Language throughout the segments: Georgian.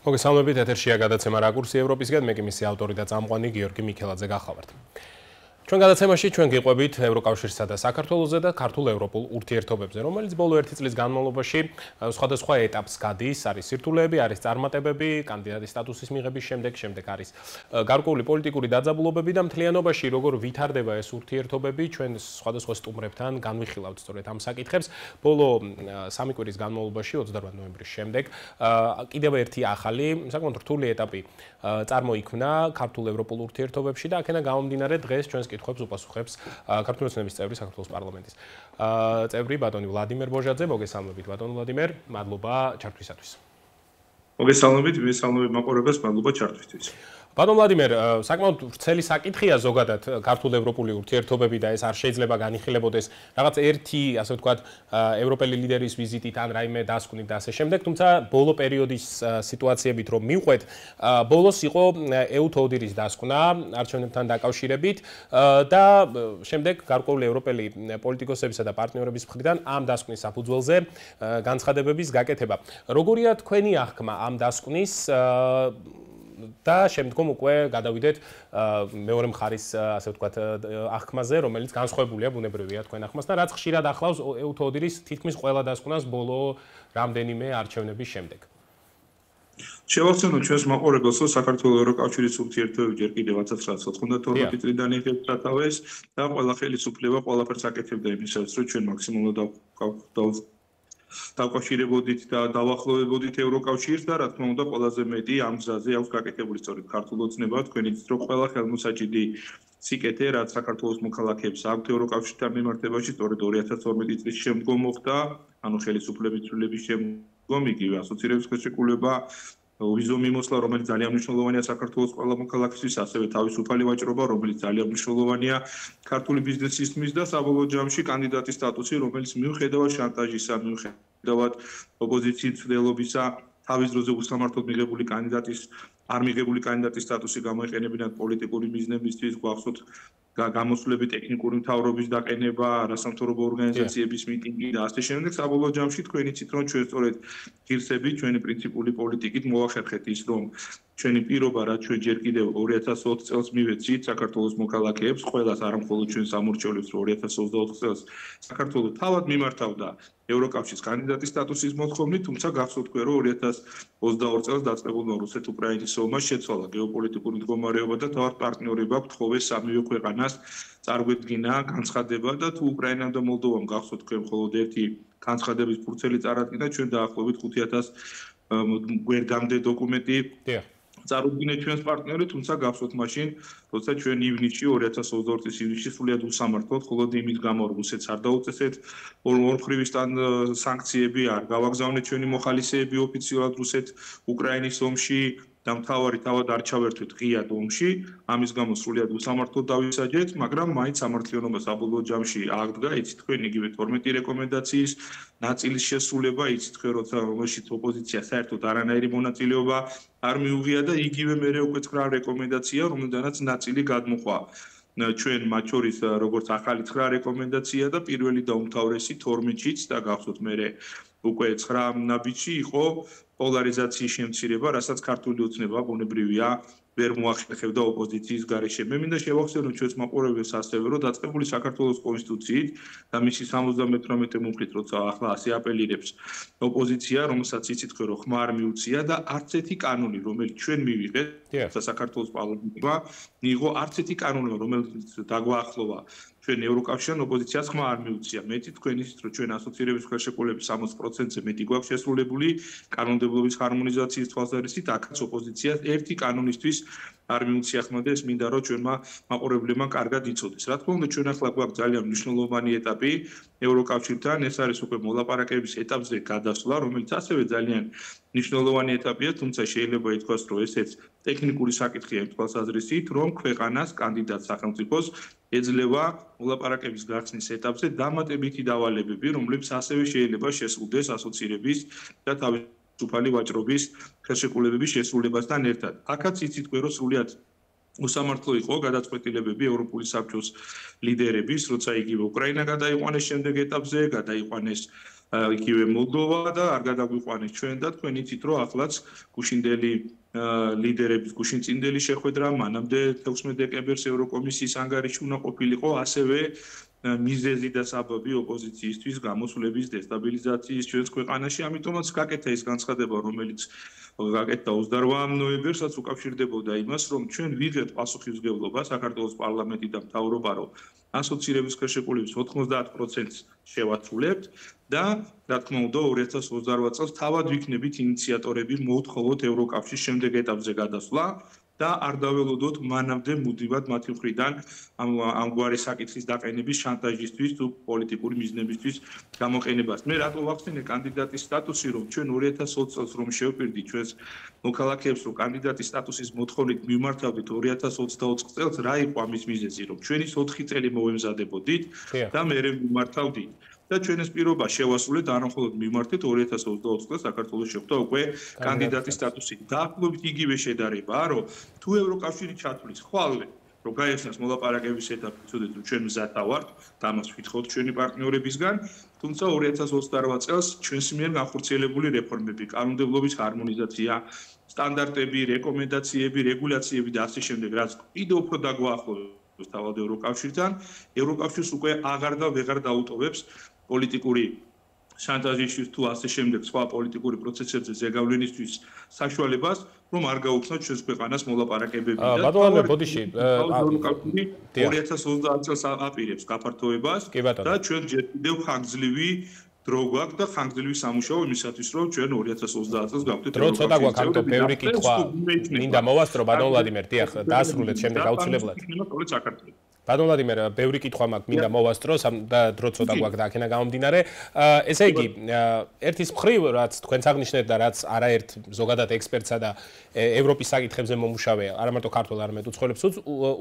მოგესალმებით, ეთერშია გადაცემა რაკურსი ევროპისგან, მე კი მისი ავტორი და წამყვანი გიორგი მიქელაძე გახლავართ. Ჩვენ გადაცემაში ჩვენ გიყვებით ევროკავშირსა და საქართველოზე და ქართულ-ევროპულ ურთიერთობებზე, რომელიც ბოლო 1 წლის განმავლობაში სხვადასხვა ეტაპს გადის, არის სირთულეები, არის წარმატებები, კანდიდატის სტატუსის მიღების შემდეგ არის გარკვეული პოლიტიკური დაძაბულობები და მთლიანობაში როგორ ვითარდება ეს ურთიერთობები, ჩვენ სხვადასხვა სტუმრებთან განვიხილავთ სწორედ ამ საკითხებს. ბოლო 3 კვირის განმავლობაში 28 ნოემბრის შემდეგ კიდევ ერთი ახალი, საკმაოდ რთული ეტაპი წარმოიქმნა ქართულ-ევროპულ ურთიერთობებში და აქედან გამომდინარე დღეს ჩვენს კითხვებს უპასუხებს ქართული ოცნების წევრი საქართველოს პარლამენტის წევრი ბატონი ვლადიმერ ბოჟაძე. მოგესალმებით ბატონ ვლადიმერ, მადლობა ჩართვისათვის. მოგესალმებით, მაყურებელს, მადლობა ჩართვისთვის. ბატონ ვლადიმერ, საკმაოდ ვრცელი საკითხია ზოგადად ქართულ-ევროპული ურთიერთობები და ეს არ შეიძლება განიხილებოდეს რაღაც ერთი, ასე ვთქვათ, ევროპელი ლიდერის ვიზიტით ან რაიმე დასკვნით და ასე შემდეგ, თუმცა ბოლო პერიოდის სიტუაციებით რომ მივყვეთ, ბოლოს იყო ეუთო ოდირის დასკვნა არჩევნებთან დაკავშირებით და შემდეგ გარკვეული ევროპელი პოლიტიკოსებისა და პარტნიორების მხრიდან ამ დასკვნის საფუძველზე განცხადებების გაკეთება. როგორია თქვენი აღქმა ამ დასკვნის და შემდგომ უკვე გადავიდეთ მეორე მხარის, ასე ვთქვათ, აღქმაზე, რომელიც განსხვავებულია ბუნებრივია თქვენ აღქმას და რაც ხშირად ახლავს ეუთო ოდირის თითქმის ყველა დასკვნას ბოლო რამდენიმე არჩევნების შემდეგ. შევახსენოთ ჩვენს მაყურებელს, რომ საქართველოს ევროკავშირის ურთიერთობები ჯერ კიდევ 1992 წლიდან იღებს სათავეს და ყველა ხელისუფლება ყველაფერს აკეთებდა იმისათვის, რომ ჩვენ მაქსიმალურად დავკავშირებოდით და დავახლოვებოდით ევროკავშირს და რა თქმა უნდა ყველაზე მეტი ამ გზაზე აქვს გაკეთებული სწორედ ქართულ ოცნება. თქვენ იცით, რომ ყველა ხელმოსაჭიდი სიკეთე, რაც საქართველოს მოქალაქეებს აქვთ ევროკავშირთან მიმართებაში, სწორედ 2012 წლის შემდგომ მოხდა, ანუ ხელისუფლების ცვლილების შემდგომ, იგივე ასოცირების ხელშეკრულება, ვიზო მიმოსვლა, რომელიც ძალიან მნიშვნელოვანია საქართველოს ყველა მოქალაქისთვის, ასევე თავისუფალი ვაჭრობა, რომელიც ძალიან მნიშვნელოვანია ქართული ბიზნესისთვის და საბოლოო ჯამში კანდიდატის სტატუსი, რომელიც მიუხედავად შანტაჟისა, მიუხედავად ოპოზიციის ცდილობისა, თავის დროზე უსამართლოდ მიღებული კანდიდატის სტატუსი გამოიყენებინათ პოლიტიკური მიზნებისთვის, გვახსოვთ გამოსვლები, ტექნიკური მთავრობის დაყენება, არასამთავრობო ორგანიზაციების მიტინგი და ასე შემდეგ. საბოლოო ჯამში თქვენ იცით, რომ ჩვენ სწორედ ღირსებით, ჩვენი პრინციპული პოლიტიკით მოვახერხეთ ის, რომ ჩვენი პირობა, რაც ჩვენ ჯერ კიდევ 2020 წელს მივეცით საქართველოს მოქალაქეებს, ყველას არა მხოლოდ ჩვენს ამორჩევლებს, რომ 2024 წელს საქართველოს თავად მიმართავდა ევროკავშირის კანდიდატის სტატუსის მოთხოვნით, თუმცა გახსოვთ თქვენ, რომ 2022 წელს დაწყებულმა რუსეთ-უკრაინის ომმა შეცვალა გეოპოლიტიკური მდგომარეობა და თავად პარტნიორება გთხოვეს სამივე ქვეყანას წარგვედგინა განცხადება და თუ უკრაინამ და მოლდოვამ გახსოვთ თქვენ მხოლოდ ერთი განცხადების ფურცელი წარადგინა, ჩვენ დაახლოებით 5000 გვერდამდე დოკუმენტი წარუდგინეთ ჩვენს პარტნიორებს, თუმცა გახსოვთ მაშინ, როცა ჩვენ ივნისში 2022 წლის ივნისში სრულიად უსამართლოდ, მხოლოდ იმის გამო რომ რუსეთს არ დაუწესეთ ორმხრივისთან სანქციები, არ გავაგზავნეთ ჩვენი მოხალისეები ოფიციალურად რუსეთ-უკრაინის ომში და მთავარი თავად არ ჩავერთვით ღიად ომში, ამის გამო სრულიად უსამართლოდ დავისაჯეთ, მაგრამ მაინც სამართლიანობა საბოლოო ჯამში აღდგა, იცით თქვენ იგივე 12 რეკომენდაციის ნაწილის შესრულება, იცით თქვენ როცა რომელშიც ოპოზიცია საერთოდ არანაირი მონაწილეობა არ მიუღია და იგივე მერე უკვე 9 რეკომენდაცია, რომელთანაც ნაწილი გადმოხვა ჩვენ მათ შორის როგორც ახალი 9 რეკომენდაცია და პირველი და უმთავრესი 12-შიც და გახსოვთ მერე უკვე 9 ნაბიჯში იყო პოლარიზაციის შემცირება, რასაც ქართული ოცნება ბუნებრივია ვერ მოახერხებდა ოპოზიციის გარეშე. მე მინდა შევახსენოთ ჩვენს მაყურებელს ასევე, რომ დაწყებული საქართველოს კონსტიტუციით და მისი 78 მუხლით, როცა ახლა ასე აპელირებს ოპოზიცია, რომელსაც იცით თქვენ, რომ ხმა არ მიუწია და არც ერთი კანონი, რომელიც ჩვენ მივიღეთ საქართველოს პარლამენტმა, მიიღო არც ერთი კანონი, რომელიც დაგვაახლოვა ჩვენ ევროკავშირთან ოპოზიციას ხმა არ მიუწია. მეტი თქვენ იცით, რომ ჩვენ ასოცირების ხელშეკრულების 60%-ზე მეტი გვაქვს შესრულებული კანონმდებლობის ჰარმონიზაციის თვალსაზრისით, აქაც ოპოზიციას ერთი კანონისთვის არ მიუწია ხმა და ეს მინდა რომ ჩვენმა მაყურებლებმა კარგად იცოდეს. რა თქმა უნდა, ჩვენ ახლა გვაქვს ძალიან მნიშვნელოვანი ეტაპი ევროკავშირთან, ეს არის უკვე მოლაპარაკების ეტაპზე გადასვლა, რომელიც ასევე ძალიან მნიშვნელოვანი ეტაპია, თუმცა შეიძლება ითქვას, რომ ესეც ტექნიკური საკითხია იმ თვალსაზრისით, რომ ქვეყანას კანდიდატ სახელმწიფოს ეძლევა მოლაპარაკების გახსნის ეტაპზე დამატებითი დავალებები, რომლებიც ასევე შეიძლება შესრულდეს ასოცირების და თავისუფალი ვაჭრობის ხელშეკრულებების შესრულებასთან ერთად. აქაც იცით თქვენ, რომ სრულიად უსამართლო იყო გადაწყვეტილებები ევროპული საბჭოს ლიდერების, როცა იგივე უკრაინა გადაიყვანეს შემდეგ ეტაპზე, გადაიყვანეს იგივე მოლდოვა და არ გადაგვიყვანეს ჩვენ და თქვენ იცით რომ ახლაც გუშინდელი ლიდერების გუშინწინდელი შეხვედრა მანამდე 16 დეკემბერს ევროკომისიის ანგარიში უნდა ყოფილიყო ასევე მიზეზი და საბაბი ოპოზიციისთვის გამოსვლების დესტაბილიზაციის ჩვენს ქვეყანაში, ამიტომაც გაკეთა ის განცხადება, რომელიც გაკეთდა 28 ნოემბერსაც უკავშირდებოდა იმას, რომ ჩვენ ვიღებთ პასუხისმგებლობა საქართველოს პარლამენტი და მთავრობა, რომ ასოცირების ხელშეკრულების 90%-ს შევაცვლებთ და რა თქმა უნდა 2028 წელს თავად ვიქნებით ინიციატორები მოვთხოვოთ ევროკავშირის შემდეგ ეტაპზე გადასვლა და არ დაველოდოთ მანამდე მუდმივად მათი მხრიდან ამგვარი საკითხის დაყენების შანტაჟისთვის თუ პოლიტიკური მიზნებისთვის გამოყენებას. მე რატო ვახსენე კანდიდატის სტატუსი, რომ ჩვენ 2020 წელს რომ შევპირდით ჩვენს მოქალაქეებს, რომ კანდიდატის სტატუსის მოთხოვნით მიმართავდით 2024 წელს, რა იყო ამის მიზეზი, რომ ჩვენი 4 წელი მოვემზადებოდით და მერე მიმართავდით. და ჩვენ ეს პირობა შევასრულეთ არა მხოლოდ მიმართეთ 2024 წელს საქართველოს შეხვდა უკვე კანდიდატის სტატუსი. დაახლოებით იგივე შედარებაა, რომ თუ ევროკავშირი ჩათვლის ხვალე, რომ გაიხსნას მოლაპარაკების ეტაპი, ცუდეთ რომ ჩვენ მზათა ვართ, და ამას ვითხოვთ ჩვენი პარტნიორებისგან, თუმცა 2028 წელს ჩვენს მიერ განხორციელებული რეფორმები, კანონმდებლობის ჰარმონიზაცია, სტანდარტები, რეკომენდაციები, რეგულაციები და ასე შემდეგ, რაც კიდევ უფრო დაგვაახლოვებს თავად ევროკავშირთან, ევროკავშირს უკვე აღარ და ვეღარ დაუტოვებს პოლიტიკური შანტაჟისთვის თუ ასე შემდეგ სხვა პოლიტიკური პროცესებზე ზეგავლენისთვის საშუალებას, რომ არ გაუხსნათ ჩვენს ქვეყანას მოლაპარაკებები და ბატონო ბოდიში 2030 წელს აპირებს გაფართოებას და ჩვენ ჯერ კიდევ ხანგრძლივი დრო გვაქვს და ხანგრძლივი სამუშაო იმისათვის, რომ ჩვენ 2030 წელს გავხდეთ დრო ცოტა გვაქვს, ამიტომ ბევრი კითხვა მინდა მოვასწრო ბატონ ვლადიმერ, დიახ, დაასრულეთ შემდეგ აუცილებლად. ბატონ ვლადიმერ, ბევრი კითხვა მაქვს, მინდა მოვასწრო და დრო ცოტა გვაქვს და აქედან გამომდინარე. ესე იგი, ერთის მხრივ, რაც თქვენც აღნიშნეთ და რაც არაერთ ზოგადად ექსპერტსა და ევროპის საკითხებზე მომუშავე, არა მარტო ქართველ, არამედ უცხოელებს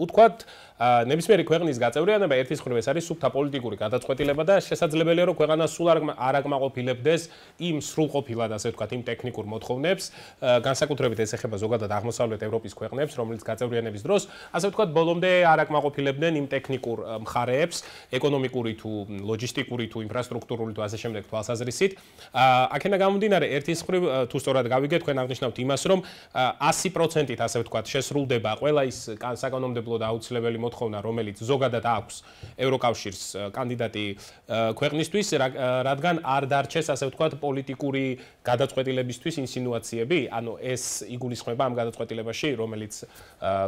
უთქვათ, ნებისმიერი ქვეყნის გაწევრიანება ერთის მხრივ ეს არის სუფთა პოლიტიკური გადაწყვეტილება და შესაძლებელია, რომ ქვეყანა სულ არ აკმაყოფილებდეს იმ სრულყოფილად, ასე ვთქვათ, იმ ტექნიკურ მოთხოვნებს, განსაკუთრებით ეს ეხება ზოგადად აღმოსავლეთ ევროპის ქვეყნებს, რომელიც გაწევრიანების დროს, ასე ვთქვათ, ბოლომდე არ აკმაყოფილებდნენ იმ ტექნიკურ მხარეებს, ეკონომიკური თუ ლოჯისტიკური თუ ინფრასტრუქტურული თუ ასე შემდეგ თვალსაზრისით. აქედან გამომდინარე, ერთის მხრივ თუ სწორად გავიგეთ, თქვენ აღნიშნავთ იმას, რომ 100%-ით ასე ვთქვათ, შესრულდება ყველა ის საკანონმდებლო და აუცილებელი მოთხოვნა, რომელიც ზოგადად აქვს ევროკავშირს კანდიდატი ქვეყნისთვის, რადგან არ დარჩეს ასე ვთქვათ პოლიტიკური გადაწყვეტილებისთვის ინსინუაციები, ანუ ეს იგულისხმება ამ გადაწყვეტილებაში, რომელიც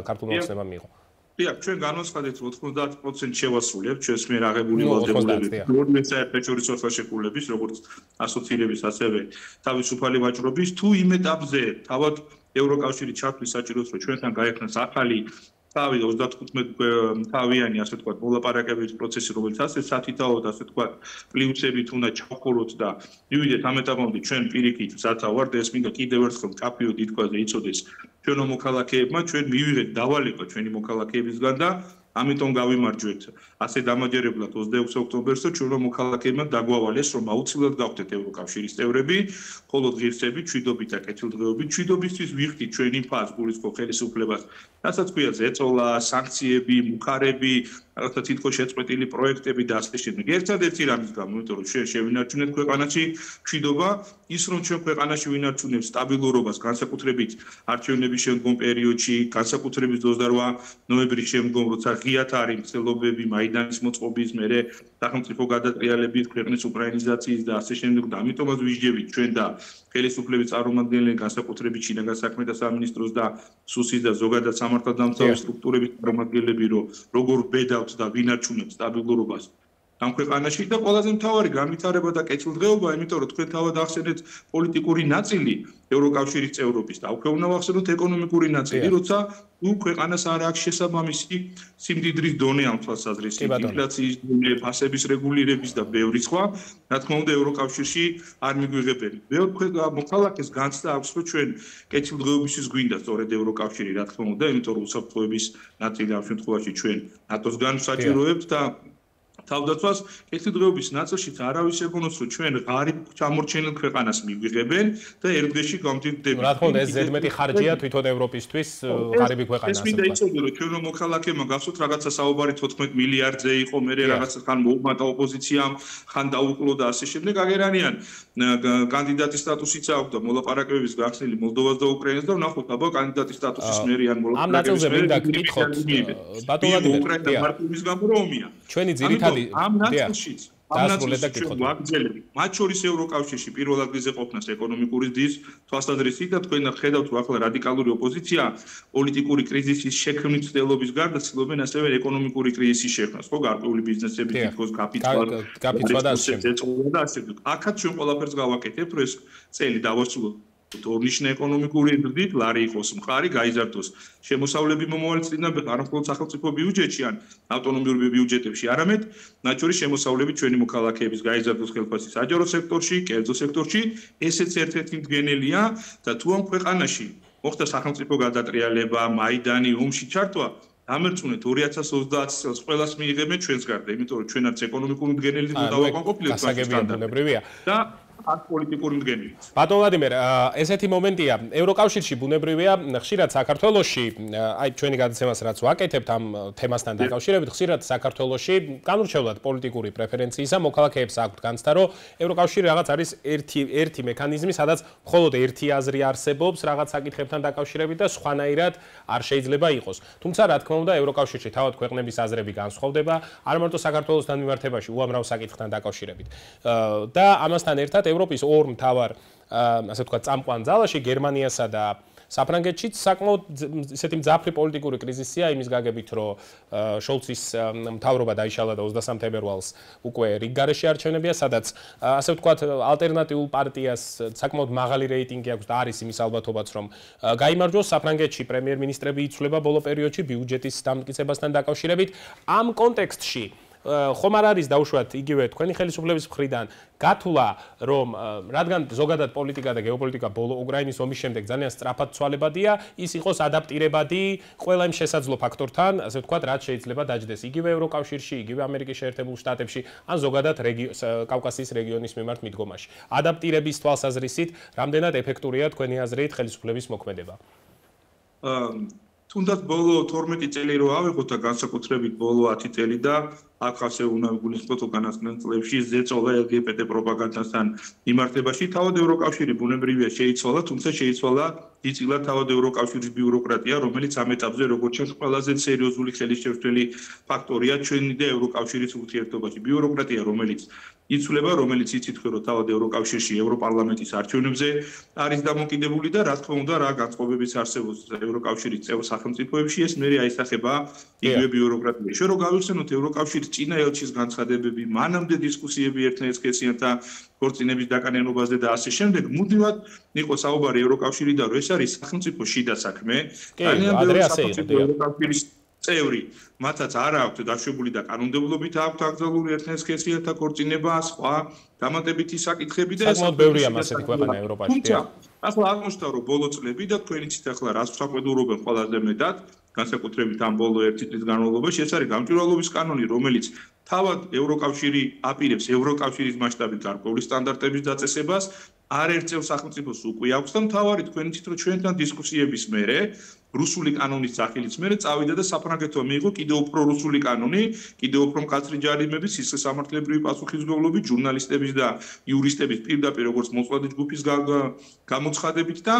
ქართულმა ოცნებამ მიიღო. დიახ, ჩვენ განვაცხადეთ 90% შევასრულებთ ჩვენს მიერ აღებული ვალდებულებით. ორივე საერთაშორისო ხელშეკრულების, როგორც ასოცირების, ასევე თავისუფალი ვაჭრობის, თუ იმ ეტაპზე თავად ევროკავშირი ჩათვლის საჭიროს, რომ ჩვენთან გაიხსნას ახალი თავი 35 თავიანი, ასე ვთქვათ, მოლაპარაკებების პროცესი, რომელიც ასე სათითაოდ, ასე ვთქვათ, პლუსებით უნდა ჩავხუროთ და მივიდეთ ამ ეტაპამდე ჩვენ პირიქით მზათა ვართ და ეს მინდა კიდევ ერთხელ მკაფიოდ ითქვას და იცოდეს ჩვენო მოქალაქეებმა, ჩვენ მივიღეთ დავალება ჩვენი მოქალაქეებისგან და ამიტომ გავიმარჯვეთ ასე დამაჯერებლად 26 ოქტომბერს და ჩვენო მოქალაქეებმა დაგვავალეს, რომ აუცილებლად გავხდეთ ევროკავშირის წევრები, მხოლოდ ღირსებით, მშვიდობით და კეთილდღეობით, მშვიდობისთვის ვიხდით ჩვენი ფასგურისკო ხელისუფლებას, რასაც ქვია ზეწოლა, სანქციები, მუხარები, რაღაცა თითქოს შეწყვეტილი პროექტები და ასე შემდეგ. ერთადერთი რამის გამო, იმიტომ რომ ჩვენ შევინარჩუნეთ ქვეყანაში მშვიდობა, ის რომ ჩვენ ქვეყანაში ვინარჩუნებთ სტაბილურობას, განსაკუთრებით არჩევნების შემდგომ პერიოდში, განსაკუთრებით 28 ნოემბრის შემდგომ, როცა ღიათ არის მცდელობები მაიდანის მოწყობის, მერე სახელმწიფო გადატრიალების, ქვეყნის უკრაინიზაციის და ასე შემდეგ და ამიტომაც ვისჯებით ჩვენ და ხელისუფლების წარმომადგენლები, განსაკუთრებით შინაგან საქმეთა სამინისტროს და სუსის და ზოგადად სამართალდამცავი სტრუქტურების წარმომადგენლები, რომ როგორ ბედავთ და ვინარჩუნებთ სტაბილურობას ამ ქვეყანაში და ყველაზე მთავარი განვითარება და კეთილდღეობა, იმიტომ რომ თქვენ თავად ახსენეთ პოლიტიკური ნაწილი ევროკავშირის წევრობის და უკვე უნდა ვახსენოთ ეკონომიკური ნაწილი, როცა თუ ქვეყანას არ აქვს შესაბამისი სიმდიდრის დონე ამ თვალსაზრისით, ინფლაციის დონე, ფასების რეგულირების და ბევრი სხვა, რა თქმა უნდა ევროკავშირში არ მიგვიღებენ. მეორე მოქალაქეს განცდა აქვს, რომ ჩვენ კეთილდღეობისთვის გვინდა სწორედ ევროკავშირი, რა თქმა უნდა, იმიტომ რომ უსაფრთხოების ნაწილი ამ შემთხვევაში ჩვენ ნატოსგან საჭიროებთ და თავდაცვას კეთილდღეობის ნაწილშიც არავის ეგონოს რომ ჩვენ ღარიბ ჩამორჩენილ ქვეყანას მიგვიღებენ და ერთდროში გამდიდრდებით. რა თქმა უნდა ეს ზედმეტი ხარჯია თვითონ ევროპისთვის ღარიბი ქვეყანა. ეს მინდა იცოდე რომ ჩვენ რომ მოქალაქეებმა გახსოვთ რაღაცა საუბარი 14 მილიარდზე იყო მე რაღაცა ხან მოუმატა ოპოზიციამ ხან დაუკლო და ასე შემდეგ აგერანიან კანდიდატის სტატუსიც აქვს და მოლაპარაკებების გახსნილი მოლდოვას და უკრაინას და ვნახოთ აბა კანდიდატის სტატუსის მერიან ამ ნაწილზე მინდა გკითხოთ ბატონო უკრაინა მარტივის გამორომია ჩვენი ძირითადი ამ ნაწილშიც ვაგრძელებით მათ შორის ევროკავშირში პირველ ადგილზე ყოფნას ეკონომიკური ძის თვალსაზრისით და თქვენ ხედავთ რომ ახლა რადიკალური ოპოზიცია პოლიტიკური კრიზისის შექმნის ცდილობის გარდა ცდილობენ ასევე ეკონომიკური კრიზისის შექმნას ხო გარკვეული ბიზნესები თითქოს გაფიცვა და ასე აქაც ჩვენ ყველაფერს გავაკეთებთ რომ ეს წელი დავასრულოთ ორნიშნე ეკონომიკური ზრდით ლარი იყოს მხარი გაიზარდოს შემოსავლები მომავალ წლიდან არ მხოლოდ სახელმწიფო ბიუჯეტში ან ავტონომიური ბიუჯეტებში არამედ მათ შორის შემოსავლები ჩვენი მოქალაქეების გაიზარდოს ხელფასის საჯარო სექტორში კერძო სექტორში ესეც ერთ-ერთი მდგენელია და თუ ამ ქვეყანაში მოხდა სახელმწიფო გადატრიალება მაიდანი ომში ჩართვა ამერწუნეთ 2030 წელს ყველას მიიღებენ ჩვენს გარდა იმიტომ რომ ჩვენაც ეკონომიკური მდგენელი დავაკმაყოფილეთ და პოლიტიკური მდგენელიც. ბატონ ვლადიმერ, ესეთი მომენტია, ევროკავშირში ბუნებრივია, ხშირად საქართველოში, აი ჩვენი გადაცემას რაც ვაკეთებთ ამ თემასთან დაკავშირებით, ხშირად საქართველოში განურჩევლად პოლიტიკური პრეფერენციისა მოქალაქეებს აქვთ განცდა, რომ ევროკავშირი რაღაც არის ერთი მექანიზმი, სადაც მხოლოდ ერთი აზრი არსებობს რაღაც საკითხებთან დაკავშირებით და სხვანაირად არ შეიძლება იყოს. თუმცა რა თქმა უნდა, ევროკავშირში თავად ქვეყნების აზრები განსხვავდება, არ მარტო საქართველოსთან მიმართებაში უამრავ საკითხთან დაკავშირებით. და ამასთან ერთად ევროპის ორ მთავარ ასე ვთქვათ წამყვან ძალაში გერმანიასა და საფრანგეთშიც საკმაოდ ისეთი მძაფრი პოლიტიკური კრიზისია იმის გაგებით რომ შოლცის მთავრობა დაიშალა და 23 თებერვალს უკვე რიგგარეში არჩევნებია სადაც ასე ვთქვათ ალტერნატიულ პარტიას საკმაოდ მაღალი რეიტინგი აქვს და არის იმის ალბათობაც რომ გაიმარჯვოს საფრანგეთში პრემიერ-მინისტრები იცვლება ბოლო პერიოდში ბიუჯეტის დამტკიცებასთან დაკავშირებით ამ კონტექსტში ხომ არ არის დაუშვათ იგივე თქვენი ხელისუფლების მხრიდან გათვლა რომ რადგან ზოგადად პოლიტიკა და გეოპოლიტიკა ბოლო უკრაინის ომის შემდეგ ძალიან სწრაფად ცვალებადია ის იყოს ადაპტირებადი ყველა იმ შესაძლო ფაქტორთან ასე ვთქვათ რაც შეიძლება დაჯდეს იგივე ევროკავშირში იგივე ამერიკის შეერთებულ შტატებში ან ზოგადად კავკასიის რეგიონის მიმართ მიდგომაში ადაპტირების თვალსაზრისით რამდენად ეფექტურია თქვენი აზრით ხელისუფლების მოქმედება თუნდაც ბოლო 12 წელი რო ავიღოთ და განსაკუთრებით ბოლო 10 წელი და აქ ასე უნდა ვიგულისხმოთ უკანასკნელ წლებში ზეწოლა LGBT პროპაგანდასთან მიმართებაში თავად ევროკავშირი ბუნებრივია შეიცვალა, თუმცა შეიცვალა იწილა თავად ევროკავშირის ბიუროკრატია, რომელიც ამ ეტაპზე როგორც ჩანს ყველაზე სერიოზული ხელისშემშლელი ფაქტორია ჩვენი და ევროკავშირის ურთიერთობაში. ბიუროკრატია, რომელიც იცვლება, რომელიც იცით რომ თავად ევროკავშირში ევროპარლამენტის არჩევნებზე არის დამოკიდებული და რა თქმა უნდა რა განწყობებიც არსებობს ევროკავშირის წევრ სახელმწიფოებში ეს მე აისახება იგივე ბიუროკრატია. შენ რო გავიხსენოთ ევროკავშირის წინა ელჩის განცხადებები, მანამდე დისკუსიები ერთნაირსკეციანთა ქორწინების დაკანენობაზე და ასე შემდეგ, მუდმივად იყო საუბარი ევროკავშირი და რომ ეს არის სახელმწიფო შიდა საქმე. ძალიან ბევრი სახელმწიფო ევროკავშირის წევრი, მათაც არ აქვთ დაშვებული და კანონმდებლობით აქვთ აკრძალული ერთნაირსკეციანთა ქორწინება, სხვა დამატებითი საკითხები და ეს საკმაოდ ბევრი ამასეთი ქვეყანა ევროპაში. თუმცა ახლა აღმოჩნდა რომ ბოლო წლები და თქვენი ცით ახლა რას საყვედურობენ ყველაზე მეტად განსაკუთრებით ამ ბოლო 1 წლის განმავლობაში ეს არის გამჭვირვალობის კანონი, რომელიც თავად ევროკავშირი აპირებს ევროკავშირის მასშტაბით გარკვეული სტანდარტების დაწესებას, არერთ წევრ სახელმწიფოს უკვე აქვს და მთავარი თქვენი თვითონ ჩვენთან დისკუსიების მერე რუსული კანონის სახელით მერე წავიდა და საფრანგეთმა მიიღო კიდევ უფრო რუსული კანონი, კიდევ უფრო მკაცრი ჯარიმები, სისხლისამართლებრივი პასუხისმგებლობით, ჟურნალისტების და იურისტების პირდაპირ როგორც მოწვევის ჯგუფის გამოცხადებით და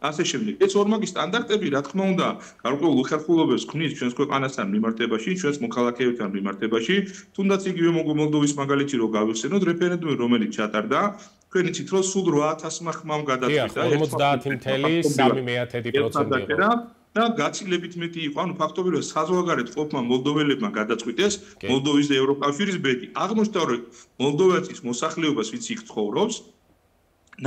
ასე შემდეგ. ეს ორმაგი სტანდარტები, რა თქმა უნდა, გარკვეულ უხერხულობებს ქმნის ჩვენს ქვეყანასთან მიმართებაში, ჩვენს მოქალაქეებთან მიმართებაში, თუნდაც იგივე მოლდოვის მაგალითი რო გავიხსენოთ, რეფერენდუმი რომელიც ჩატარდა თქვენი თვით რომ სულ 8000 ხმამ გადაწყვიტა 50.3% იყო. და გაცილებით მეტი იყო, ანუ ფაქტობრივად საზღვარგარეთ ყოფმა მოლდოველებმა გადაწყვიტეს მოლდოვის და ევროკავშირის ბედი. აღმოჩნდა რომ მოლდოვეთის მოსახლეობას ვიც იქ ცხოვრობს,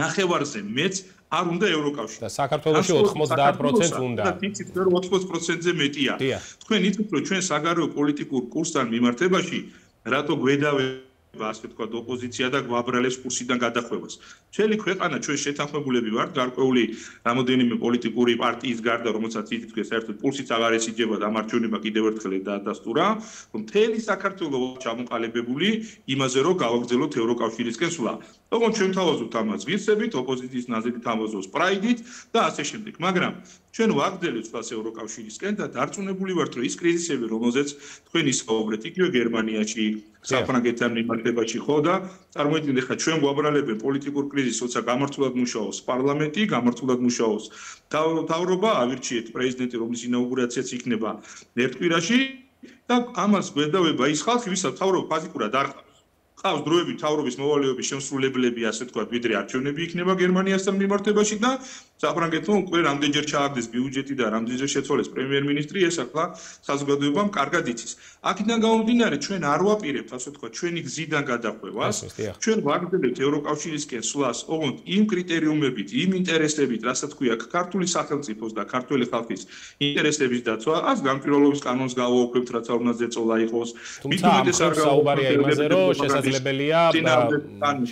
ნახევარზე მეც არ უნდა ევროკავშირი. და საქართველოში 90% უნდა. და თითქმის 80%-ზე მეტია. თქვენ იცით რომ ჩვენ საგარეო პოლიტიკურ კურსთან მიმართებაში რატო გვედავენ ასე ვთქვათ, ოპოზიცია და გვაბრალებს კურსიდან გადახვევას. Ჩვენი ქვეყანა ჩვენ შეთანხმებულები ვართ გარკვეული რამოდენიმე პოლიტიკური პარტიის გარდა, რომელსაც ითქვეს საერთოდ პულსიც აღარ ესიძება და ამარჯვენება კიდევ ერთხელ დაადასტურა, რომ მთელი საქართველოს ჩამოყალიბებული იმაზე, რომ გავაგრძელოთ ევროკავშირისკენ სვლა. თუმცა ჩვენ თავაზობთ ამას ღირსებით, ოპოზიციის ნაზრით თავაზობს პრაიდით და ასე შემდეგ. მაგრამ ჩვენ ვაგრძელებთ სვლას ევროკავშირისკენ და დარწმუნებული ვართ, რომ ის კრიზისები, რომელზეც თქვენ ისაუბრეთ, იგივე გერმანიაში, საფრანგეთთან მიმართებაში ხო და წარმოიდგინეთ, ხა ჩვენ გვაბრალებენ პოლიტიკურ კრიზისს, როცა გამართულად მუშაობს პარლამენტი, გამართულად მუშაობს მთავრობა, ავირჩიეთ პრეზიდენტი, რომლის ინაუგურაციაც იქნება ერთ კვირაში და ამას გვედავება ის ხალხი, ვისაც მთავრობა ფიზიკურად არ ყავს. ყავს დროებით მთავრობის მოვალეობის შემსრულებლები, ასე ვთქვათ, ვიდრე არჩევნები იქნება გერმანიასთან მიმართებაში და საფრანგეთმა უკვე რამდენჯერ ჩააგდეს ბიუჯეტი და რამდენჯერ შეცვალეს პრემიერ-მინისტრი, ეს ახლა საზოგადოებამ კარგად იცის. აქედან გამომდინარე, ჩვენ არ ვაპირებთ, ასე ვთქვათ, ჩვენი გზიდან გადახვევას. ჩვენ ვაგრძელებთ ევროკავშირისკენ სვლას, ოღონდ იმ კრიტერიუმებით, იმ ინტერესებით, რასაც ქვია ქართული სახელმწიფოს და ქართული ხალხის ინტერესების დაცვა, ას განპირობების კანონს გავაუქმებთ, რაც არ უნდა ზეწოლა იყოს. თუმცა საუბარია იმაზე, რომ შესაძლებელია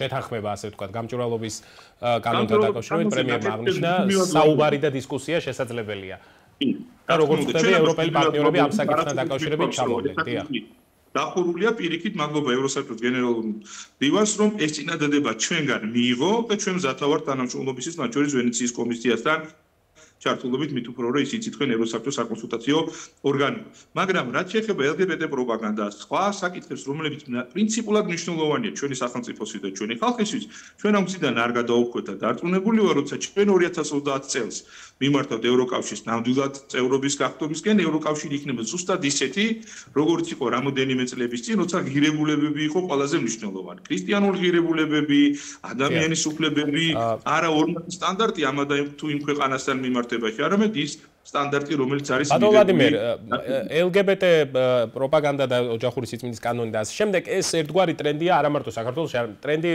შეთანხმება, ასე ვთქვათ, გამჭვირვალობის კანონთან დაკავშირებით პრემიერმა აღნიშნა, საუბარი და დისკუსია შესაძლებელია. და როგორც ხდება ევროპელი პარტნიორები ამ საკითხთან დაკავშირებით ჩამოვიდნენ, დიახ. დახურულია პირიქით მადლობა ევროსაბჭოს გენერალურ დივანს, რომ ეს წინადადება ჩვენგან მიიღო და ჩვენ მზათა ვართ თანამშრომლობისთვის, მათ შორის ვენეციის კომისიასთან ჩართულობით მით უფრო რომ ის იცით თქვენ ევროსაბჭოს საკონსულტაციო ორგანო. მაგრამ რაც შეეხება LGBT პროპაგანდას, სხვა საკითხებს, რომლებიც პრინციპულად მნიშვნელოვანია ჩვენი სახელმწიფოსთვის და ჩვენი ხალხისთვის, ჩვენ ამ გზიდან არ გადავუხვეთ და დარწმუნებული ვარ, როცა ჩვენ 2030 წელს მიმართავთ ევროკავშირის ნამდვილად წევრობის გახდომისკენ, ევროკავშირი იქნება ზუსტად ისეთი, როგორც იყო რამოდენიმე წლების წინ, როცა ღირებულებები იყო ყველაზე მნიშვნელოვანი. ქრისტიანული ღირებულებები, ადამიანის უფლებები, არა ორმაგი სტანდარტი ამადა თუ იმ ქვეყანასთან მიმართებაში, არამედ ის სტანდარტი, რომელიც არის ბატონ ვლადიმერ, LGBT პროპაგანდა და ოჯახური სიწმინდის კანონი და ასე შემდეგ, ეს ერთგვარი ტრენდია არა მარტო საქართველოში, არამედ ტრენდი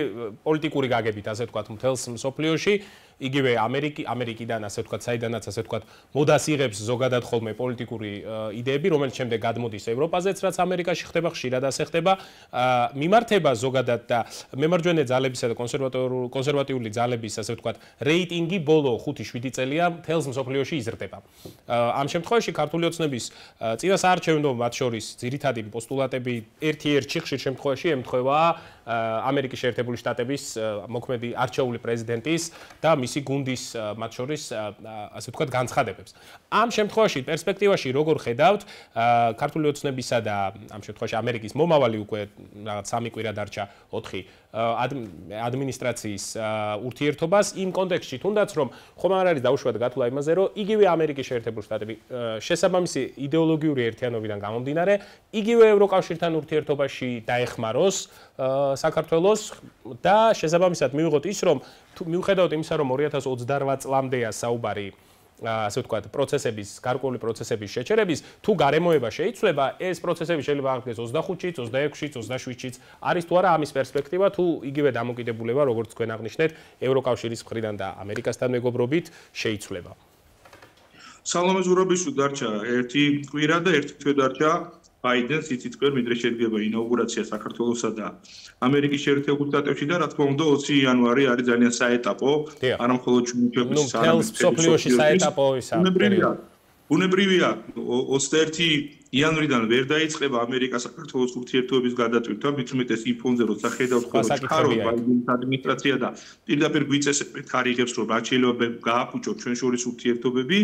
პოლიტიკური გაგებით, ასე ვთქვათ, მთელს მსოფლიოში. იგივე ამერიკიდან, ასე ვთქვათ, საიდანაც, ასე ვთქვათ, მოდას იღებს ზოგადად ხოლმე პოლიტიკური იდეები, რომელიც შემდეგ გადმოდის ევროპაზეც, რაც ამერიკაში ხდება, ხშირად ასე ხდება. მიმართება ზოგადად და მემარჯვენე ძალებისა და კონსერვატიული ძალების, ასე ვთქვათ, რეიტინგი ბოლო 5-7 წელია მთელს მსოფლიოში იზრდება. ამ შემთხვევაში ქართული ოცნების წინასაარჩევნო მათ შორის ძირითადი პოსტულატები ერთ-ერთი ხშირ შემთხვევაში ემთხვევა ამერიკის შეერთებული შტატების მოქმედი არჩეული პრეზიდენტის და მისი გუნდის მათ შორის ასე ვთქვათ განცხადებებს. ამ შემთხვევაში პერსპექტივაში როგორ ხედავთ ქართული ოცნებისა და ამ შემთხვევაში ამერიკის მომავალი უკვე რაღაც 3 კვირა დარჩა 4 ადმინისტრაციის ურთიერთობას იმ კონტექსტში, თუნდაც რომ ხომ არ არის დაუშვათ გათვლა იმაზე, რომ იგივე ამერიკის შეერთებული შტატები შესაბამისი იდეოლოგიური ერთიანობიდან გამომდინარე, იგივე ევროკავშირთან ურთიერთობაში დაეხმაროს საქართველოს და შესაბამისად მივიღოთ ის, რომ მიუხედავად იმისა, რომ 2028 წლამდეა საუბარი ასე ვთქვათ, პროცესების, გარკვეული პროცესების შეჩერების, თუ გარემოება შეიცვლება, ეს პროცესები შეიძლება აღდგეს 25-ში, 26-ში, 27-შიც. არის თუ არა ამის პერსპექტივა, თუ იგივე დამოკიდებულება, როგორც თქვენ აღნიშნეთ, ევროკავშირის მხრიდან და ამერიკასთან მეგობრობით შეიცვლება. სალომე ზურაბიშვილი დარჩა 1 კვირა და 1 თვე დარჩა ბაიდენს, იცით თქვენ, ვიდრე შედგება ინაუგურაცია საქართველოსა და ამერიკის შეერთებულ შტატებში და რა თქმა უნდა 20 იანვარი არის ძალიან საეტაპო, არა მხოლოდ ჩვენი ქვეყნის, არამედ მსოფლიოში საეტაპო ისა პერიოდი. ბუნებრივია 21 იანვრიდან ვერ დაიწყება ამერიკა-საქართველოს ურთიერთობების გადატვირთვა, მით უმეტეს იმ ფონზე, როცა ხედავთ, რომ ჩქარობს ბაიდენის ადმინისტრაცია და პირდაპირ გვიწესებთ ხარიღებს, რომ რაც შეიძლება გააფუჭოთ ჩვენ შორის ურთიერთობები,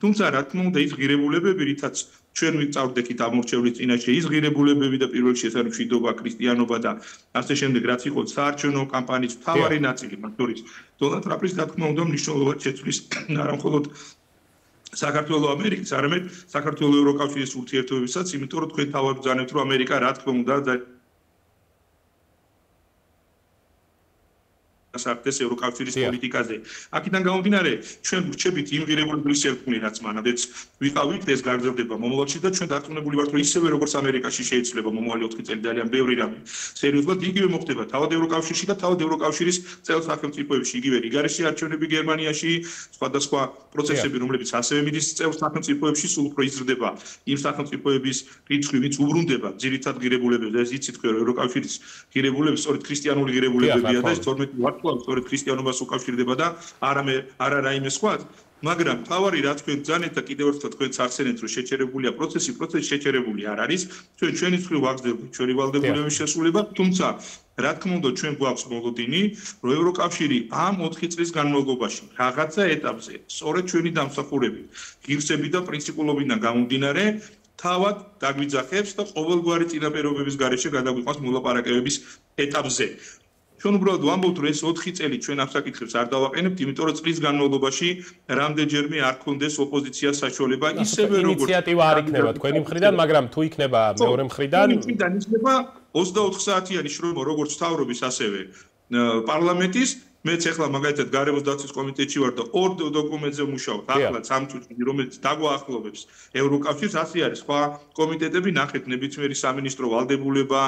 თუმცა რა თქმა უნდა ის ღირებულებები, რითაც ჩვენ ვიწავდებით ამორჩევლის წინაშე, ის ღირებულებები და პირველ რიგში ეს არის მშვიდობა, ქრისტიანობა და ასე შემდეგ, რაც იყო საარჩევნო კამპანიის მთავარი ნაწილი, მათ შორის დონალდ ტრამპის რა თქმა უნდა მნიშვნელოვნად შეცვლის არა მხოლოდ საქართველოს ამერიკის, არამედ საქართველოს ევროკავშირის ურთიერთობებისაც, იმიტომ რომ თქვენ თავად ბრძანებთ, რომ ამერიკა რა თქმა უნდა განსახდეს ევროკავშირის პოლიტიკაზე. აქედან გამომდინარე, ჩვენ ვrჩებით იმ ღირებულებების ერთგული, რაც მანამდეც ვიყავით, ეს გაგრძელდება მომავალში და ჩვენ დარწმუნებული ვართ, რომ ისევე როგორც ამერიკაში შეიძლება მომავალი 4 წელი ძალიან ბევრი რამე სერიოზულად იგივე მოხდება თავად ევროკავშირში და თავად ევროკავშირის წევრ სახელმწიფოებში, იგივე რიგარიში არჩევნები გერმანიაში, სხვადასხვა პროცესები, რომლებიც ასევე მიდის წევრ სახელმწიფოებში, სულ უფრო იზრდება იმ სახელმწიფოების რიცხვი, ვინც უბრუნდება ძირითად ღირებულებებს და ეს იცით თქვენ რომ ევროკავშირის ღირებულები სწორედ ქრისტიანული ღირებულებებია და ეს 12 ვარსკვლავი სწორედ ქრისტიანობას უკავშირდება და არა რაიმე სხვა. მაგრამ თავარი რა თქვენ ძანეთ და კიდევ ერთხელ თქვენ აღწერეთ რომ შეჩერებულია პროცესი შეჩერებული არ არის ჩვენ ჩვენი მხრივ ვაგრძელებთ ჩვენი ვალდებულების შესრულება თუმცა რა თქმა უნდა ჩვენ გვაქვს მოლოდინი რომ ევროკავშირი ამ 4 წლის განმავლობაში რაღაცა ეტაპზე სწორედ ჩვენი დამსახურებით ღირსები და პრინციპულობიდან გამომდინარე თავად დაგვიძახებს და ყოველგვარი წინაპირობების გარეშე გადაგვიყვანს მოლაპარაკებების ეტაპზე ჩვენ უბრალოდ ვამბობთ რომ ეს 4 წელი ჩვენ ამ საკითხებს არ დავაყენებთ, იმიტომ რომ წლის განმავლობაში რამდენჯერმე არ ქონდეს ოპოზიციას საშუალება ისევე როგორც ინიციატივა არ იქნება თქვენი მხრიდან, მაგრამ თუ იქნება მეორე მხრიდან იქნება 24 საათიანი შრომა როგორც თავრობის ასევე პარლამენტის მეც ახლა მაგალითად გარემოს დაცვის კომიტეტში ვარ და ორ დოკუმენტზე ვმუშაობ. ახლა სამ წუთში რომელიც დაგვაახლოვებს ევროკავშირს, ასე არის სხვა კომიტეტები, ნახეთ ნებისმიერი სამინისტრო ვალდებულება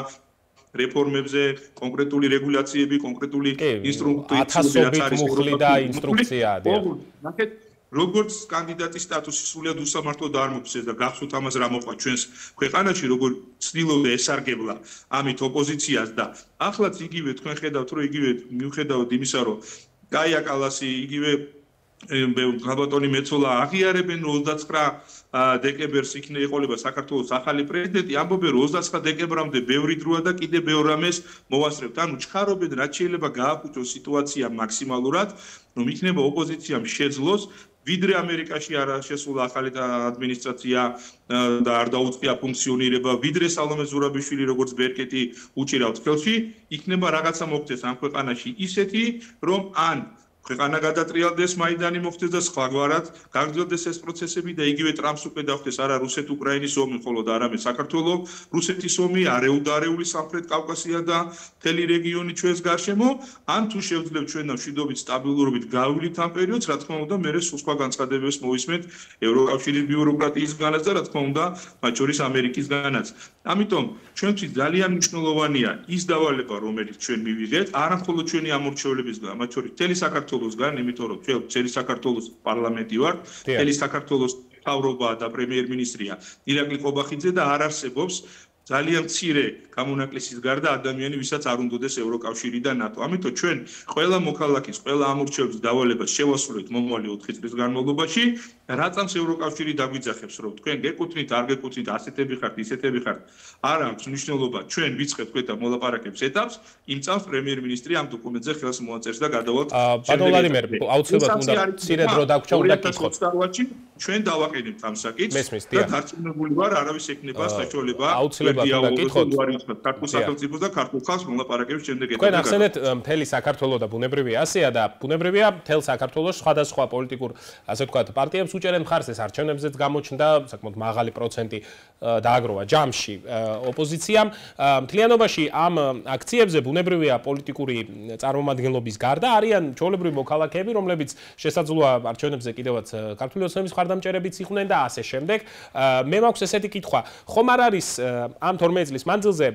რეფორმებზე, კონკრეტული რეგულაციები, კონკრეტული ინსტრუქტურები, მუხლი და ინსტრუქციაა. ნახეთ, როგორც კანდიდატის სტატუსი სრულად უსამართლოდ არ მოფცეს და გახსოვთ ამას რა მოყვა ჩვენს ქვეყანაში, როგორ ცდილობდა ესარგებლა ამით ოპოზიციას და ახლაც იგივე თქვენ ხედავთ, რომ იგივე მიუხედავად იმისა, რომ გაია კალასი იგივე გაბატონი მეცოლა აღიარებენ 29 დეკემბერს იქნება ეყოლება საქართველოს ახალი პრეზიდენტი ამბობენ რომ 29 დეკემბრამდე ბევრი დროა და კიდე ბევრ რამეს მოვასწრებთ ანუ ჩხარობენ რაც შეიძლება გააფუჭოს სიტუაცია მაქსიმალურად რომ იქნება ოპოზიციამ შეძლოს ვიდრე ამერიკაში არ შესულა ახალი ადმინისტრაცია და არ დაუწყია ფუნქციონირება ვიდრე სალომე ზურაბიშვილი როგორც ბერკეტი უჭირავთ ხელში იქნება რაღაცა მოხდეს ამ ქვეყანაში ისეთი რომ ან ქვეყანა გადატრიალდეს მაიდანი მოხდეს და სხვაგვარად გაგრძელდეს ეს პროცესები და იგივე ტრამპს უკვე დავხდეს არა რუსეთ-უკრაინის ომი მხოლოდ არამედ საქართველოს რუსეთის ომი არეულდარეული სამხრეთ კავკასია და მთელი რეგიონი ჩვენს გარშემო ან თუ შევძლებთ ჩვენ მშვიდობით სტაბილურობით გავივლით ამ პერიოდს რა თქმა უნდა მე სხვა განცხადებებს მოვისმენთ ევროკავშირის ბიუროკრატიისგანაც და რა თქმა უნდა მათ შორის ამერიკისგანაც ამიტომ ჩვენთვის ძალიან მნიშვნელოვანია ის დავალება რომელიც ჩვენ მივიღეთ არა მხოლოდ ჩვენი ამორჩეულებისგან მათ შორის მთელი საქართველოსგან იმიტომ რომ ჩვენ მთელი საქართველოს პარლამენტი ვართ მთელი საქართველოს მთავრობა და პრემიერ-მინისტრია ირაკლი ყობახიძე და არ არსებობს ძალიან მცირე გამონაკლისის გარდა ადამიანი ვისაც არ უნდადეს ევროკავშირი და ნატო ამიტომ ჩვენ ყველა მოქალაქის ყველა ამორჩეულის დავალებას შევასრულეთ მომავალი 4 წლის განმავლობაში რა წამს ევროკავშირი დაგვიძახებს რომ თქვენ გეკუთვნით არ გეკუთვნით ასეთები ხართ ისეთები ხართ არ აქვს მნიშვნელობა ჩვენ ვიწყებთ ქვედა მოლაპარაკების ეტაპს იმ წამს პრემიერ-მინისტრი ამ დოკუმენტზე ხელს მოაწერს და გადავალთ ბატონ ვლადიმერ აუცილებლად უნდა მცირე დრო დაგვრჩა უნდა კითხოთ ჩვენ დავაყენებთ ამ საკითხს და დარწმუნებული ვარ არავის ექნება საშუალება აუცილებლად უნდა კითხოთ საქართველოს სახელმწიფოს და ქართულ ხალხს მოლაპარაკების შემდეგ ეტაპზე თქვენ ახსენეთ მთელი საქართველო და ბუნებრივია ასეა და ბუნებრივია მთელ საქართველოს სხვადასხვა პოლიტიკურ ასე ვთქვათ პარტიებს უჭერენ მხარს ეს არჩევნებზეც გამოჩნდა საკმაოდ მაღალი პროცენტი დააგროვა ჯამში ოპოზიციამ მთლიანობაში ამ აქციებზე ბუნებრივია პოლიტიკური წარმომადგენლობის გარდა არიან ჩვეულებრივი მოქალაქეები რომლებიც შესაძლოა არჩევნებზე კიდევაც ქართული ოცნების მხარდამჭერებიც იყვნენ და ასე შემდეგ მე მაქვს ესეთი კითხვა ხომ არ არის ამ 12 წლის მანძილზე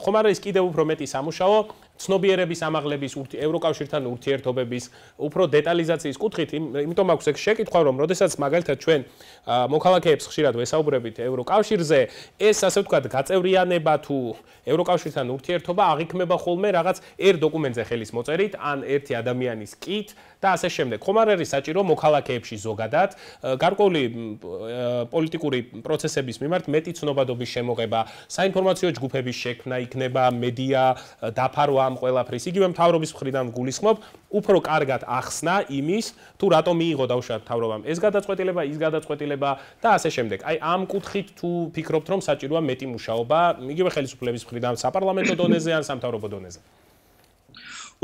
ხომ არ არის კიდევ უფრო მეტი სამუშაო ცნობიერების ამაღლების ევროკავშირთან ურთიერთობების უფრო დეტალიზაციის კუთხით იმიტომ მაქვს ეგ შეკითხვა რომ როდესაც მაგალითად ჩვენ მოქალაქეებს ხშირად ვესაუბრებით ევროკავშირზე ეს ასე ვთქვათ გაწევრიანება თუ ევროკავშირთან ურთიერთობა აღიქმება ხოლმე რაღაც ერთ დოკუმენტზე ხელის მოწერით ან ერთი ადამიანის კით და ასე შემდეგ ხომ არ არის საჭირო მოქალაქეებში ზოგადად გარკვეული პოლიტიკური პროცესების მიმართ მეტი ცნობადობის შემოღება საინფორმაციო ჯგუფების შექმნა იქნება მედია დაფარვა ამ ყველაფრის იგივე მთავრობის მხრიდან გულისხმობ უფრო კარგად ახსნა იმის თუ რატომ მიიღო დაუშვათ მთავრობამ ეს გადაწყვეტილება ის გადაწყვეტილება და ასე შემდეგ აი ამ კუთხით თუ ფიქრობთ რომ საჭიროა მეტი მუშაობა იგივე ხელისუფლების მხრიდან საპარლამენტო დონეზე ან სამთავრობო დონეზე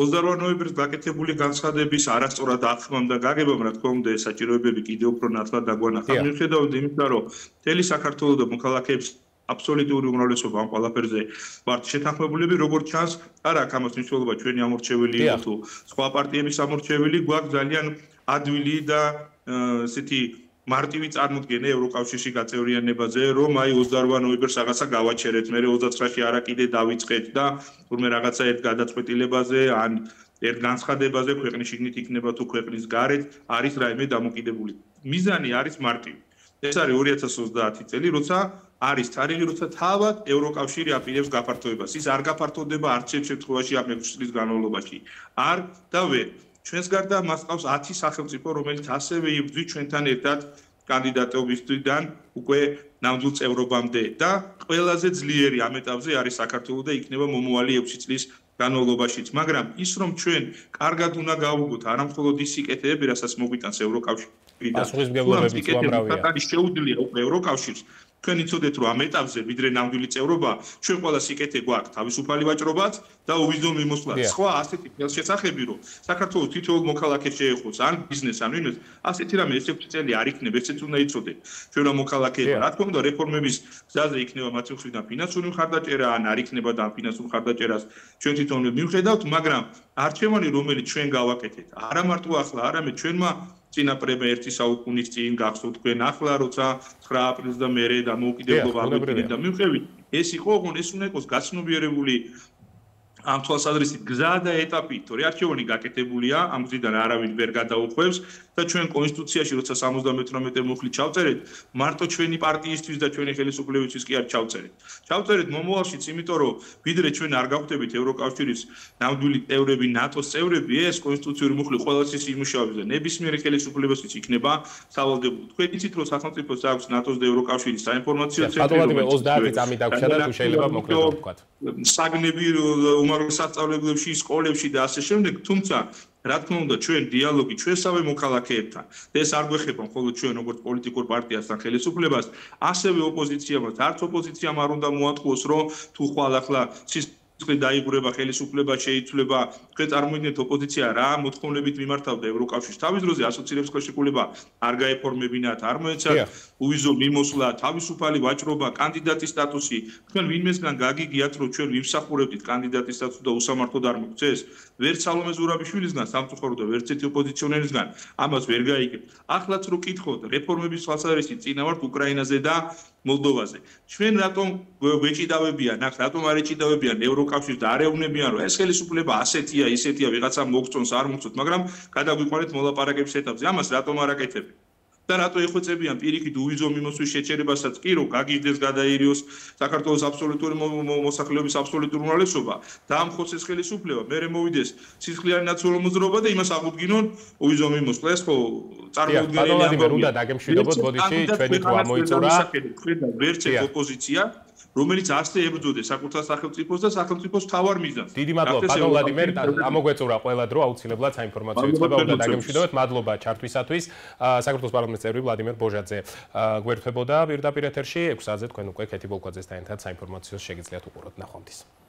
28 ნოემბერს გაკეთებული განცხადების არასწორად აღქმამ და გაგებამ რა თქმა უნდა ეს საჭიროებები კიდევ უფრო ნათლად დაგვანახა მიუხედავად იმისა რომ მთელი საქართველოს და მოქალაქეებს აბსოლუტური უმრავლესობა ამ ყველაფერზე ვართ შეთანხმებულები, როგორც ჩანს, არ აქვს ამას მნიშვნელობა ჩვენი ამორჩეველი იყო თუ სხვა პარტიების ამორჩეველი, გვაქვს ძალიან ადვილი და ესეთი მარტივი წარმოდგენა ევროკავშირში გაწევრიანებაზე, რომ აი 28 ნოემბერს რაღაცა გავაჩერეთ, მე 29-ში არა კიდე დავიწყეთ და თურმე რაღაცა ერთ გადაწყვეტილებაზე ან ერთ განცხადებაზე ქვეყნის შიგნით იქნება თუ ქვეყნის გარეთ არის რაიმე დამოკიდებული. მიზანი არის მარტივი. ეს არის 2030 წელი, როცა არის თარიღი, როცა თავად ევროკავშირი აპირებს გაფართოებას. ის არ გაფართოვდება არც ერთ შემთხვევაში ამ 6 წლის განმავლობაში. არ და ვერ. ჩვენს გარდა მას ყავს 10 სახელმწიფო, რომელიც ასევე იბრძვის ჩვენთან ერთად კანდიდატობისთვიდან უკვე ნამდვილ წევრობამდე და ყველაზე ძლიერი ამ ეტაპზე არის საქართველო და იქნება მომავალი 6 წლის განმავლობაშიც. მაგრამ ის რომ ჩვენ კარგად უნდა გავუგოთ არა მხოლოდ ის სიკეთეები, რასაც მოგვიტანს ევროკავშირი და პასუხისმგებლობებიც უამრავია. არის შეუძლია უკვე ევროკავშირს თქვენ იცოდეთ რომ ამ ეტაპზე ვიდრე ნამდვილი წევრობა ჩვენ ყველა სიკეთე გვაქვს თავისუფალი ვაჭრობაც და უვიზო მიმოსვლაც. სხვა ასეთი ხელშეცახები რომ საქართველოს თითოეულ მოქალაქეს შეეხოს ან ბიზნესს ან ვინმეს ასეთი რამე 6 წელი არ იქნება, ესეც უნდა იცოდეთ. ჩვენ რა მოქალაქეება, რა თქმა უნდა რეფორმების გზაზე იქნება მათი მხრიდან ფინანსური მხარდაჭერა ან არ იქნება და ფინანსურ მხარდაჭერას ჩვენ თვითონ მივხედავთ, მაგრამ არჩევანი რომელიც ჩვენ გავაკეთეთ, არა მარტო ახლა, არამედ ჩვენმა წინაპრებმა 1 საუკუნის წინ გახსოვთ თქვენ ახლა როცა 9 აპრილს და მერე დამოუკიდებლობა აგვიდგინეთ და მივხვდებით ეს იყო ოღონდ ეს უნდა იყოს გაცნობიერებული ამ თვალსაზრისით გზა და ეტაპი, თორე არჩევანი გაკეთებულია, ამ გზიდან არავინ ვერ გადაუხვევს და ჩვენ კონსტიტუციაში როცა 78 მუხლით ჩავწერეთ, მარტო ჩვენი პარტიისთვის და ჩვენი ხელისუფლებისთვის კი არ ჩავწერეთ. ჩავწერეთ მომავალშიც, იმიტომ რომ ვიდრე ჩვენ არ გავხდებით ევროკავშირის ნამდვილი წევრები, ნატოს წევრები, ეს კონსტიტუციური მუხლი ყოველთვის იმუშავებს და ნებისმიერი ხელისუფლებისთვის იქნება სავალდებულო. თქვენ იცით რომ სახელმწიფოს აქვს ნატოს და ევროკავშირის საინფორმაციო ცენტრი, 30 წამი დაგვრჩა და თუ შეიძლება მოკლედ ვთქვათ. საგნები უმაღლეს სასწავლებლებში, სკოლებში და ასე შემდეგ, თუმცა რა თქმა უნდა ჩვენ დიალოგი ჩვენსავე მოქალაქეებთან და ეს არ გვეხება მხოლოდ ჩვენ როგორც პოლიტიკურ პარტიასთან ხელისუფლებას, ასევე ოპოზიციამაც, არც ოპოზიციამ არ უნდა მოატყუოს, რომ თუ ხვალ ახლა დაიღურება ხელისუფლება შეიცვლება, თქვენ წარმოიდგინეთ ოპოზიცია რა მოთხოვნებით მიმართავდა ევროკავშირს. თავის დროზე ასოცირების ხელშეკრულება არ გაეფორმებინათ, არ მოეცათ უვიზო მიმოსვლა, თავისუფალი ვაჭრობა, კანდიდატის სტატუსი. თქვენ ვინმესგან გაგიგიათ, რომ ჩვენ ვიმსახურებდით კანდიდატის სტატუსს და უსამართლოდ არ მოგწეს? ვერც სალომე ზურაბიშვილისგან, სამწუხაროდ და ვერც ერთი ოპოზიციონერისგან ამას ვერ გაიგებთ. ახლაც რო კითხოთ, რეფორმების თვალსაზრისით წინა ვართ უკრაინაზე და მოლდოვაზე. ჩვენ რატომ გვეჭიდავებიან, აქ რატომ არ ეჭიდავებიან ევროკავშირს და არ ეუბნებიან, რომ ეს ხელისუფლება ასეთია, ისეთია, ვიღაცა მოგწონს, არ მოგწონს, მაგრამ გადაგვიყვანეთ მოლაპარაკების ეტაპზე. ამას რატომ არ აკეთებენ? და რატო ეხვეწებიან პირიქით უვიზო მიმოსვლის შეჩერებასაც კი რომ გაგიჟდეს გადაერიოს საქართველოს აბსოლუტური მოსახლეობის აბსოლუტური უმრავლესობა და ამ ხოცეს ხელისუფლება მერე მოვიდეს სისხლიანი ნაციონალური მოძრაობა და იმას აღუდგინონ უვიზო მიმოსვლა. ეს ხო წარმოუდგენელი ამბავია. უნდა დაგემშვიდობოთ ბოდიში ჩვენი თუ ამოიწურა ვერც ერთ ოპოზიცია რომელიც ასე ებრძოდა საკუთარ სახელმწიფოს და სახელმწიფოს მთავარ მიზანს. დიდი მადლობა ბატონ ვლადიმერ, ამოგვეწურა ყველა დრო აუცილებლად საინფორმაციო წყობა უნდა დაგემშვიდობოთ. მადლობა ჩართვისათვის. საქართველოს პარლამენტის წევრი ვლადიმერ ბოჟაძე გვერდებოდა პირდაპირ ეთერში 6 საათზე თქვენ უკვე ქეთი ბოლქვაძესთან ერთად საინფორმაციო შეგიძლიათ უყუროთ. ნახვამდის.